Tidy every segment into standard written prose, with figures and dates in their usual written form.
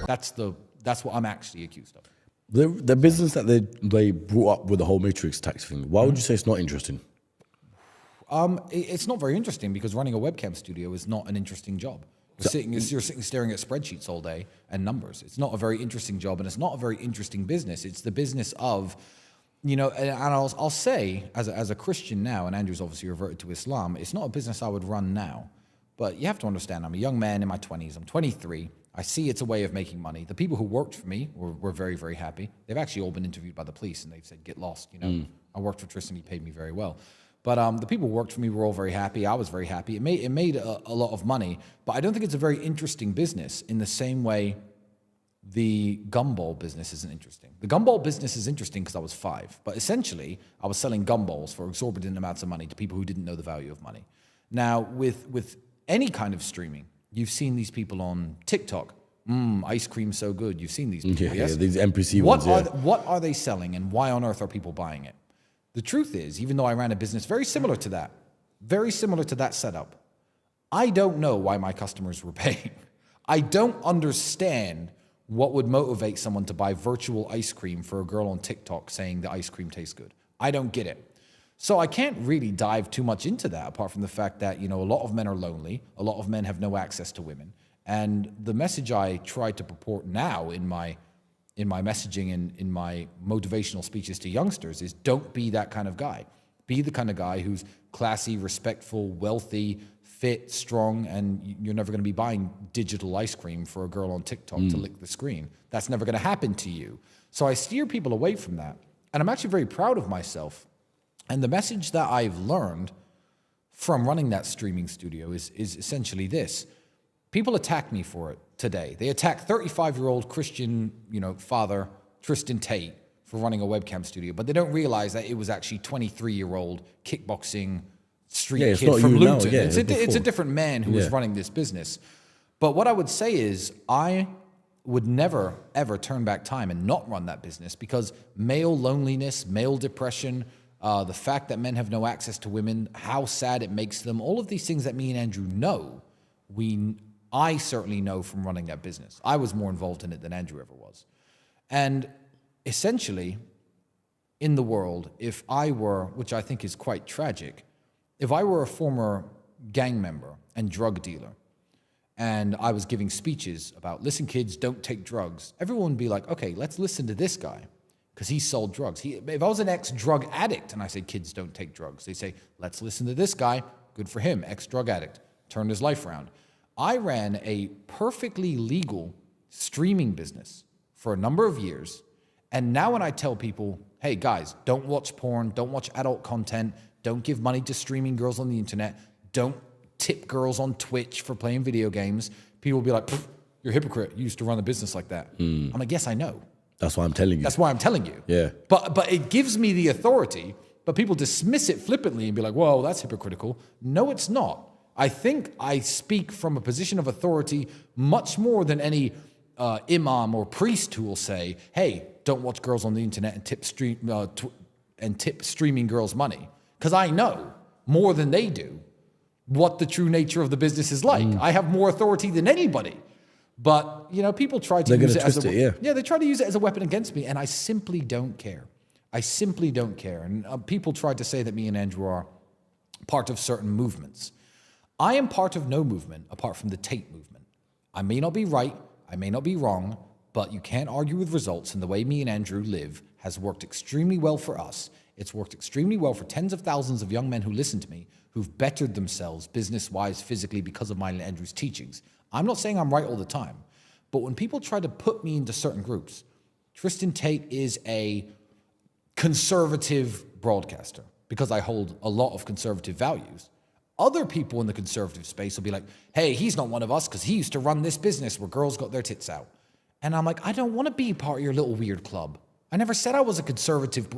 That's what I'm actually accused of. The business that they brought up with the whole Matrix tax thing, why would you say it's not interesting? It's not very interesting because running a webcam studio is not an interesting job. You're sitting staring at spreadsheets all day and numbers. It's not a very interesting job, and it's not a very interesting business. It's the business of, and I'll say, as a Christian now, and Andrew's obviously reverted to Islam, it's not a business I would run now. But you have to understand, I'm a young man in my 20s. I'm 23. I see it's a way of making money. The people who worked for me were very, very happy. They've actually all been interviewed by the police, and they've said, get lost. I worked for Tristan. He paid me very well. But the people who worked for me were all very happy. I was very happy. It made a lot of money, but I don't think it's a very interesting business in the same way the gumball business isn't interesting. The gumball business is interesting because I was 5, but essentially I was selling gumballs for exorbitant amounts of money to people who didn't know the value of money. Now, with any kind of streaming, you've seen these people on TikTok. Ice cream so good. You've seen these people, yes? Yeah, these NPC ones, What are they selling, and why on earth are people buying it? The truth is, even though I ran a business very similar to that setup, I don't know why my customers were paying. I don't understand what would motivate someone to buy virtual ice cream for a girl on TikTok saying the ice cream tastes good. I don't get it. So I can't really dive too much into that, apart from the fact that, a lot of men are lonely. A lot of men have no access to women. And the message I try to purport now in my messaging and in my motivational speeches to youngsters is, don't be that kind of guy. Be the kind of guy who's classy, respectful, wealthy, fit, strong, and you're never going to be buying digital ice cream for a girl on TikTok to lick the screen. That's never going to happen to you. So I steer people away from that. And I'm actually very proud of myself. And the message that I've learned from running that streaming studio is essentially this. People attack me for it today. They attack 35-year-old Christian, father Tristan Tate for running a webcam studio, but they don't realize that it was actually 23-year-old kickboxing street kid from Luton. It's a different man who was running this business. But what I would say is, I would never, ever turn back time and not run that business, because male loneliness, male depression, the fact that men have no access to women, how sad it makes them, all of these things that me and Andrew know, I certainly know from running that business. I was more involved in it than Andrew ever was. And essentially, in the world, if I were, which I think is quite tragic, if I were a former gang member and drug dealer, and I was giving speeches about, listen, kids, don't take drugs, everyone would be like, okay, let's listen to this guy, because he sold drugs. If I was an ex-drug addict and I said, kids, don't take drugs, they say, let's listen to this guy, good for him, ex-drug addict, turned his life around. I ran a perfectly legal streaming business for a number of years, and now when I tell people, hey guys, don't watch porn, don't watch adult content, don't give money to streaming girls on the internet, don't tip girls on Twitch for playing video games, people will be like, you're a hypocrite, you used to run a business like that. I'm like, yes, I know. That's why I'm telling you. That's why I'm telling you. Yeah. But it gives me the authority, but people dismiss it flippantly and be like, whoa, that's hypocritical. No, it's not. I think I speak from a position of authority much more than any imam or priest who will say, hey, don't watch girls on the internet and tip streaming girls money. Because I know more than they do what the true nature of the business is like. I have more authority than anybody. But, people try to use it as they try to use it as a weapon against me, and I simply don't care. I simply don't care. And people try to say that me and Andrew are part of certain movements. I am part of no movement apart from the Tate movement. I may not be right, I may not be wrong, but you can't argue with results, and the way me and Andrew live has worked extremely well for us. It's worked extremely well for tens of thousands of young men who listen to me, who've bettered themselves business-wise, physically, because of mine and Andrew's teachings. I'm not saying I'm right all the time, but when people try to put me into certain groups, Tristan Tate is a conservative broadcaster because I hold a lot of conservative values. Other people in the conservative space will be like, hey, he's not one of us because he used to run this business where girls got their tits out. And I'm like, I don't want to be part of your little weird club. I never said I was a conservative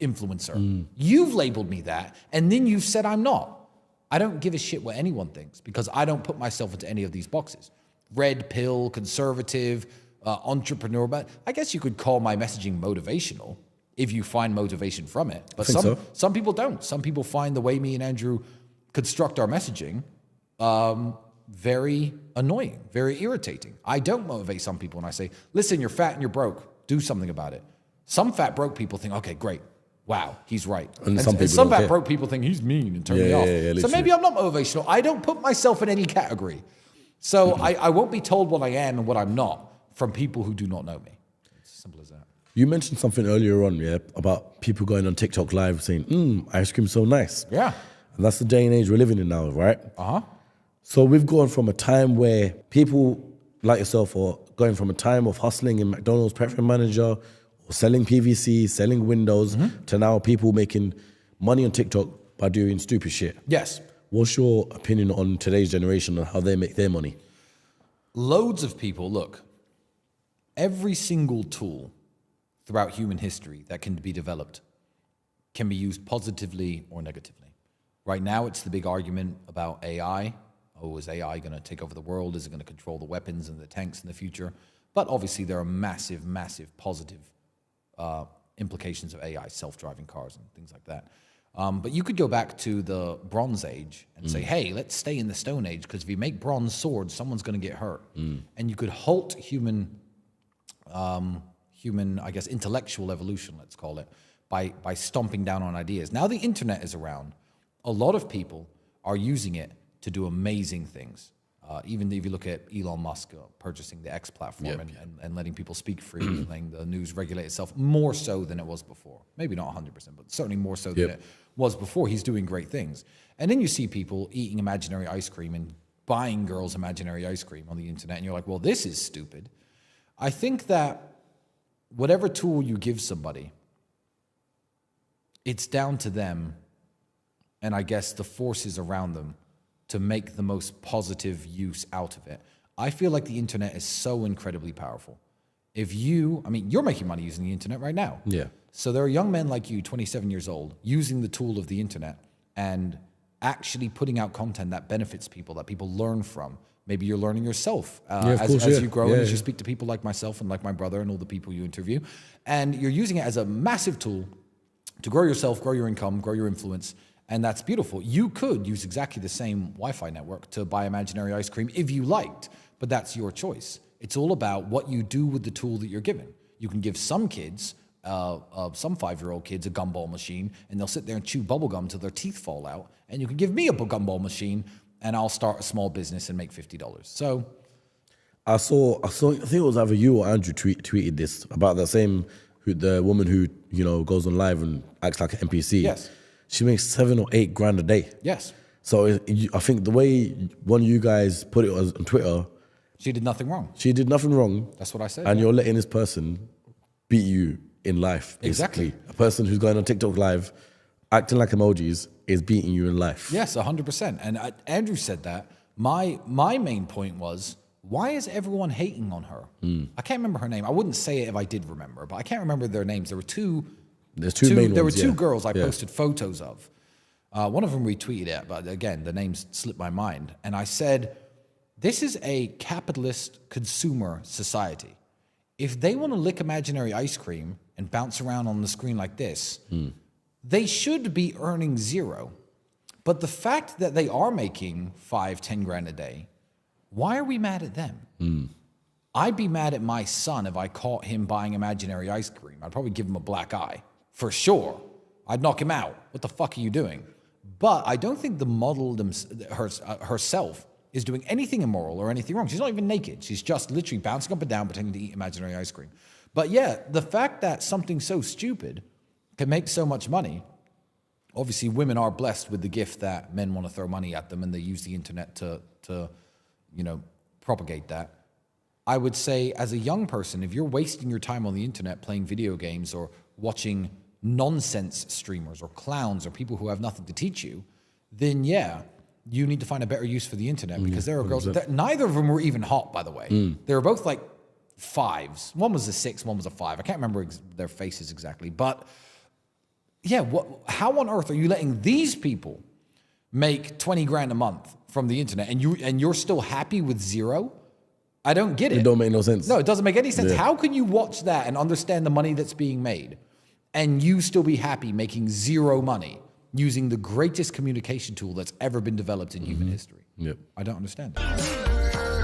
influencer. You've labeled me that, and then you've said I'm not. I don't give a shit what anyone thinks because I don't put myself into any of these boxes. Red pill, conservative, entrepreneur, but I guess you could call my messaging motivational if you find motivation from it. But some people don't. Some people find the way me and Andrew construct our messaging very annoying, very irritating. I don't motivate some people when I say, listen, you're fat and you're broke. Do something about it. Some fat broke people think, okay, great. Wow, he's right. And some fat broke people think he's mean and turn me off. So maybe I'm not motivational. I don't put myself in any category. So I won't be told what I am and what I'm not from people who do not know me. It's as simple as that. You mentioned something earlier on, about people going on TikTok live saying, ice cream's so nice. Yeah. And that's the day and age we're living in now, right? Uh-huh. So we've gone from a time where people like yourself are going from a time of hustling in McDonald's, preference manager, or selling PVC, selling windows, to now people making money on TikTok by doing stupid shit. Yes. What's your opinion on today's generation and how they make their money? Loads of people, look, every single tool throughout human history that can be developed can be used positively or negatively. Right now, it's the big argument about AI. Oh, is AI going to take over the world? Is it going to control the weapons and the tanks in the future? But obviously, there are massive, massive positive implications of AI, self-driving cars and things like that. But you could go back to the Bronze Age and say, hey, let's stay in the Stone Age, because if you make bronze swords, someone's going to get hurt. And you could halt human, I guess, intellectual evolution, let's call it, by stomping down on ideas. Now the internet is around. A lot of people are using it to do amazing things. Even if you look at Elon Musk purchasing the X platform and letting people speak freely, letting the news regulate itself more so than it was before. Maybe not 100%, but certainly more so than it was before. He's doing great things. And then you see people eating imaginary ice cream and buying girls imaginary ice cream on the internet, and you're like, well, this is stupid. I think that whatever tool you give somebody, it's down to them, and I guess the forces around them, to make the most positive use out of it. I feel like the internet is so incredibly powerful. If you're making money using the internet right now. Yeah. So there are young men like you, 27 years old, using the tool of the internet and actually putting out content that benefits people, that people learn from. Maybe you're learning yourself as you grow and as you speak to people like myself and like my brother and all the people you interview. And you're using it as a massive tool to grow yourself, grow your income, grow your influence. And that's beautiful. You could use exactly the same Wi-Fi network to buy imaginary ice cream if you liked, but that's your choice. It's all about what you do with the tool that you're given. You can give some kids, some 5-year-old kids, a gumball machine, and they'll sit there and chew bubblegum till their teeth fall out. And you can give me a gumball machine, and I'll start a small business and make $50. So I saw. I think it was either you or Andrew tweeted this about the woman who goes on live and acts like an NPC. Yes. She makes $7 or $8 grand a day. Yes. So I think the way one of you guys put it on Twitter, she did nothing wrong. She did nothing wrong. That's what I said. And you're letting this person beat you in life. Basically. Exactly. A person who's going on TikTok live, acting like emojis, is beating you in life. Yes, 100%. And Andrew said that. My main point was, why is everyone hating on her? I can't remember her name. I wouldn't say it if I did remember, but I can't remember their names. There were two. There's two main ones. There were two girls I posted photos of. One of them retweeted it, but again, the names slipped my mind. And I said, this is a capitalist consumer society. If they want to lick imaginary ice cream and bounce around on the screen like this, they should be earning zero. But the fact that they are making 5-10 grand a day, why are we mad at them? I'd be mad at my son if I caught him buying imaginary ice cream. I'd probably give him a black eye. For sure. I'd knock him out. What the fuck are you doing? But I don't think the model herself is doing anything immoral or anything wrong. She's not even naked. She's just literally bouncing up and down, pretending to eat imaginary ice cream. But yeah, the fact that something so stupid can make so much money, obviously women are blessed with the gift that men want to throw money at them, and they use the internet to propagate that. I would say, as a young person, if you're wasting your time on the internet playing video games or watching nonsense streamers or clowns or people who have nothing to teach you, then yeah, you need to find a better use for the internet, because there are girls that, neither of them were even hot, by the way. They were both like 5s. One was a 6, one was a 5. I can't remember their faces exactly, but yeah, how on earth are you letting these people make 20 grand a month from the internet and you're still happy with zero? I don't get it. It don't make no sense. No, it doesn't make any sense. How can you watch that and understand the money that's being made and you still be happy making zero money? using the greatest communication tool that's ever been developed in human history. Yep. I don't understand it.